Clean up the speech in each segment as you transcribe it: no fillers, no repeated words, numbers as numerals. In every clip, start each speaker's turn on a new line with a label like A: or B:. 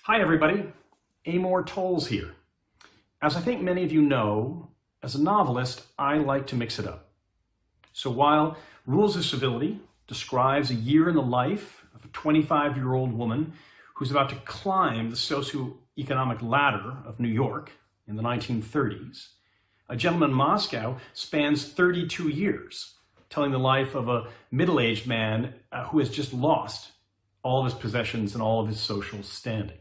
A: Hi everybody, Amor Tolls here. As I think many of you know, as a novelist, I like to mix it up. So while Rules of Civility describes a year in the life of a 25-year-old woman who's about to climb the socioeconomic ladder of New York in the 1930s, A Gentleman in Moscow spans 32 years, telling the life of a middle-aged man who has just lost all of his possessions and all of his social standing.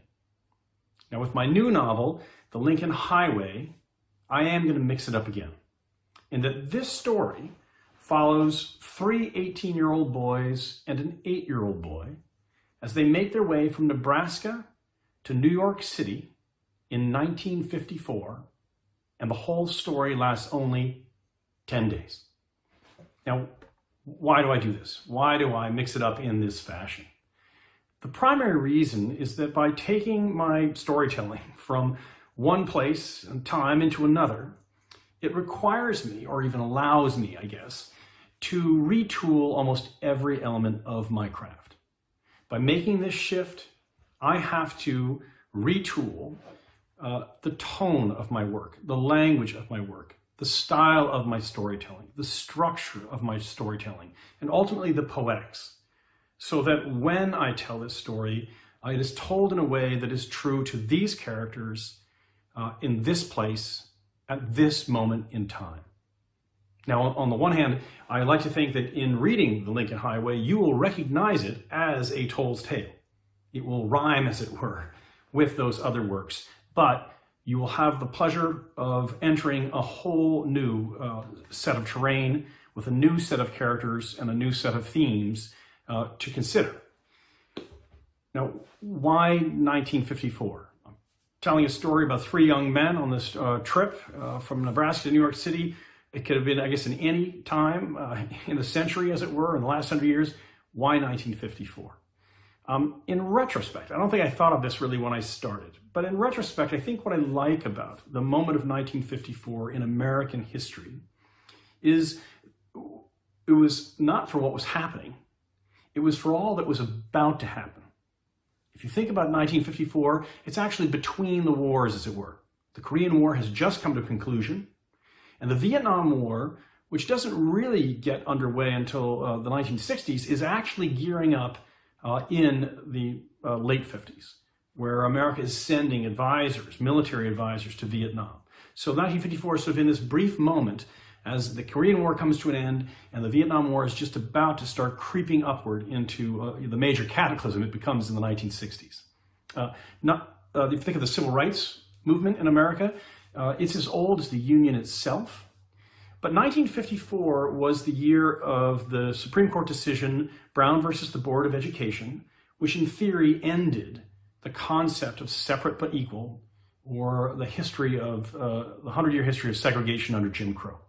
A: Now with my new novel, The Lincoln Highway, I am going to mix it up again, in that this story follows three 18-year-old boys and an 8-year-old boy as they make their way from Nebraska to New York City in 1954, and the whole story lasts only 10 days. Now, why do I do this? Why do I mix it up in this fashion? The primary reason is that by taking my storytelling from one place and time into another, it requires me, or even allows me, I guess, to retool almost every element of my craft. By making this shift, I have to retool the tone of my work, the language of my work, the style of my storytelling, the structure of my storytelling, and ultimately the poetics, so that when I tell this story, it is told in a way that is true to these characters in this place at this moment in time. Now, on the one hand, I like to think that in reading The Lincoln Highway, you will recognize it as a Toll's tale. It will rhyme, as it were, with those other works, but you will have the pleasure of entering a whole new set of terrain with a new set of characters and a new set of themes to consider. Now, why 1954? I'm telling a story about three young men on this trip from Nebraska to New York City. It could have been, I guess, in any time in the century, as it were, in the last 100 years. Why 1954? In retrospect, I don't think I thought of this really when I started, but in retrospect, I think what I like about the moment of 1954 in American history is it was not for what was happening. It was for all that was about to happen. If you think about 1954, it's actually between the wars, as it were. The Korean War has just come to a conclusion, and the Vietnam War, which doesn't really get underway until the 1960s, is actually gearing up in the late 50s, where America is sending advisors, military advisors, to Vietnam. So 1954 is sort of in this brief moment as the Korean War comes to an end and the Vietnam War is just about to start creeping upward into the major cataclysm it becomes in the 1960s. If you think of the civil rights movement in America, it's as old as the Union itself. But 1954 was the year of the Supreme Court decision, Brown versus the Board of Education, which in theory ended the concept of separate but equal, or the history of the 100-year history of segregation under Jim Crow.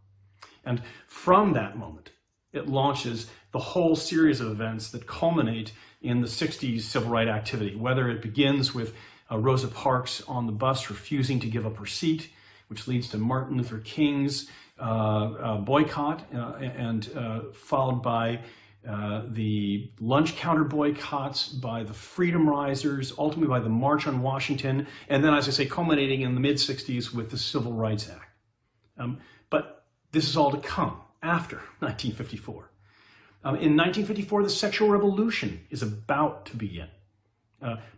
A: And from that moment, it launches the whole series of events that culminate in the 60s civil rights activity, whether it begins with Rosa Parks on the bus refusing to give up her seat, which leads to Martin Luther King's boycott, and followed by the lunch counter boycotts, by the Freedom Risers, ultimately by the March on Washington, and then, as I say, culminating in the mid-60s with the Civil Rights Act. But this is all to come after 1954. In 1954, the sexual revolution is about to begin.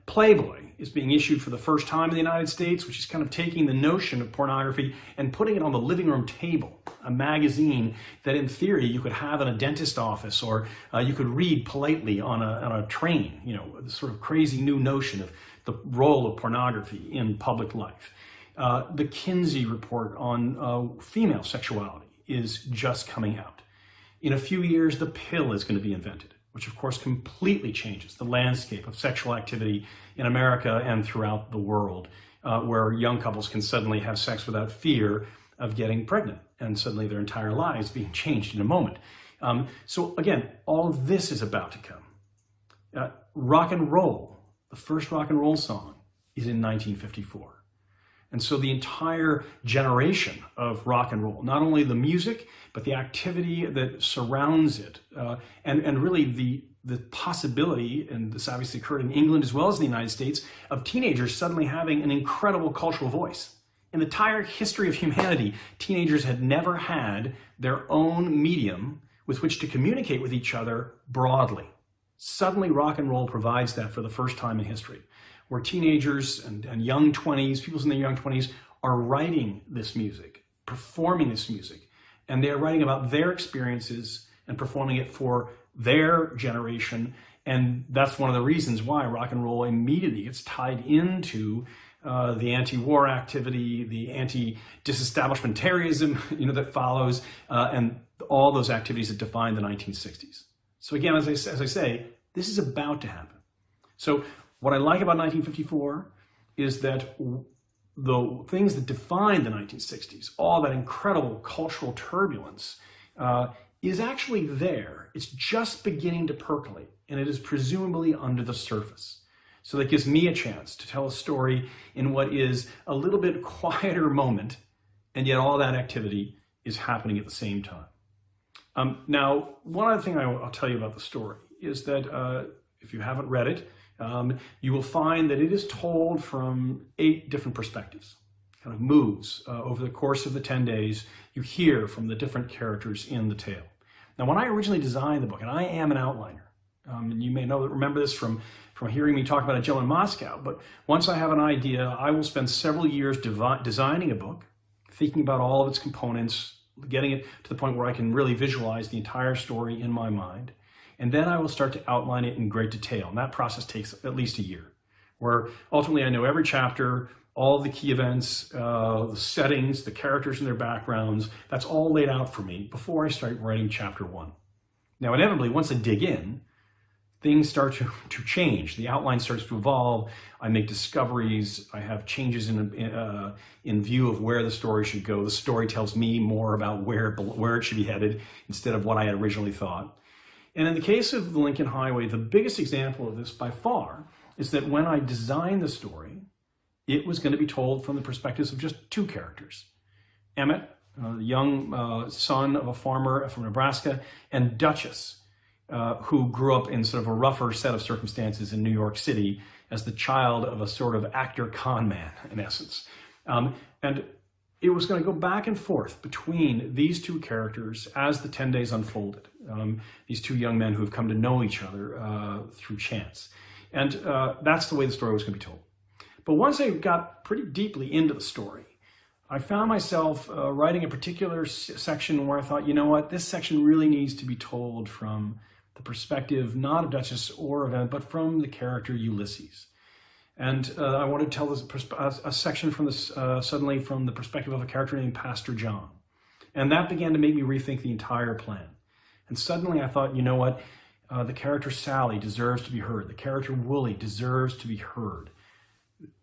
A: Playboy is being issued for the first time in the United States, which is kind of taking the notion of pornography and putting it on the living room table, a magazine that in theory you could have in a dentist office, or you could read politely on a train, you know, the sort of crazy new notion of the role of pornography in public life. The Kinsey report on female sexuality is just coming out. In a few years, the pill is going to be invented, which of course completely changes the landscape of sexual activity in America and throughout the world, where young couples can suddenly have sex without fear of getting pregnant, and suddenly their entire lives being changed in a moment. So again, all of this is about to come. Rock and roll, the first rock and roll song, is in 1954. And so the entire generation of rock and roll, not only the music, but the activity that surrounds it, and really the possibility, and this obviously occurred in England as well as the United States, of teenagers suddenly having an incredible cultural voice. In the entire history of humanity, teenagers had never had their own medium with which to communicate with each other broadly. Suddenly, rock and roll provides that for the first time in history, where teenagers and young 20s, people in their young 20s, are writing this music, performing this music, and they're writing about their experiences and performing it for their generation. And that's one of the reasons why rock and roll immediately gets tied into the anti-war activity, the anti-disestablishmentarianism, that follows, and all those activities that define the 1960s. So again, as I say, this is about to happen. So what I like about 1954 is that the things that define the 1960s, all that incredible cultural turbulence, is actually there. It's just beginning to percolate, and it is presumably under the surface. So that gives me a chance to tell a story in what is a little bit quieter moment, and yet all that activity is happening at the same time. Now, one other thing I'll tell you about the story is that if you haven't read it, you will find that it is told from 8 different perspectives, kind of moves over the course of the 10 days. You hear from the different characters in the tale. Now, when I originally designed the book, and I am an outliner, and you may remember this from hearing me talk about a Joe in Moscow, but once I have an idea, I will spend several years designing a book, thinking about all of its components, getting it to the point where I can really visualize the entire story in my mind. And then I will start to outline it in great detail. And that process takes at least a year, where ultimately I know every chapter, all the key events, the settings, the characters and their backgrounds. That's all laid out for me before I start writing chapter 1. Now, inevitably, once I dig in, things start to change. The outline starts to evolve. I make discoveries. I have changes in view of where the story should go. The story tells me more about where it should be headed instead of what I had originally thought. And in the case of the Lincoln Highway, the biggest example of this by far is that when I designed the story, it was going to be told from the perspectives of just 2 characters. Emmett, the young son of a farmer from Nebraska, and Duchess, who grew up in sort of a rougher set of circumstances in New York City as the child of a sort of actor con man, in essence. And it was going to go back and forth between these 2 characters as the 10 days unfolded. These 2 young men who have come to know each other through chance. And that's the way the story was going to be told. But once I got pretty deeply into the story, I found myself writing a particular section where I thought, you know what, this section really needs to be told from the perspective not of Duchess or of Emmett, but from the character Ulysses. And I wanted to tell a section from this suddenly from the perspective of a character named Pastor John. And that began to make me rethink the entire plan. And suddenly I thought, you know what, the character Sally deserves to be heard. The character Woolley deserves to be heard.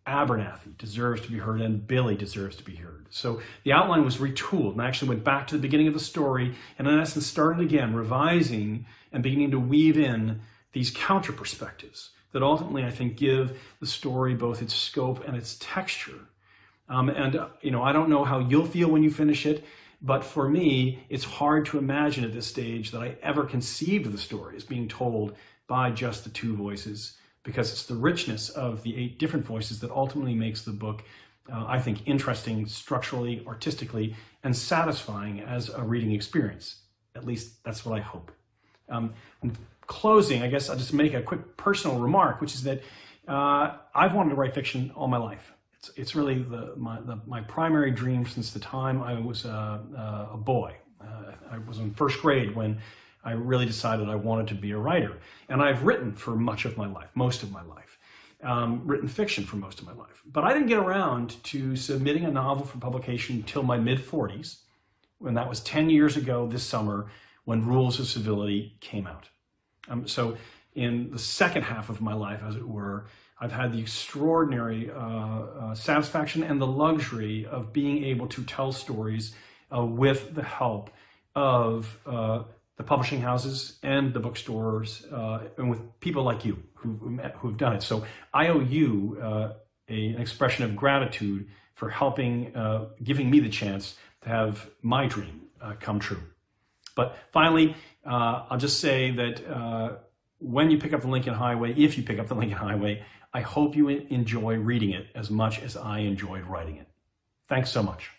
A: Abernathy deserves to be heard, and Billy deserves to be heard. So the outline was retooled, and I actually went back to the beginning of the story, and in essence started again, revising and beginning to weave in these counter perspectives that ultimately I think give the story both its scope and its texture. I don't know how you'll feel when you finish it, but for me, it's hard to imagine at this stage that I ever conceived of the story as being told by just the 2 voices, because it's the richness of the 8 different voices that ultimately makes the book, I think, interesting structurally, artistically, and satisfying as a reading experience. At least that's what I hope. In closing, I guess I'll just make a quick personal remark, which is that I've wanted to write fiction all my life. It's really my primary dream since the time I was a boy. I was in 1st grade when I really decided I wanted to be a writer. And I've written for much of my life, most of my life, written fiction for most of my life. But I didn't get around to submitting a novel for publication until my mid-40s, when that was 10 years ago this summer, when Rules of Civility came out. So in the second half of my life, as it were, I've had the extraordinary satisfaction and the luxury of being able to tell stories with the help of the publishing houses and the bookstores, and with people like you who've done it. So I owe you an expression of gratitude for helping, giving me the chance to have my dream come true. But finally, I'll just say that when you pick up the Lincoln Highway, if you pick up the Lincoln Highway, I hope you enjoy reading it as much as I enjoyed writing it. Thanks so much.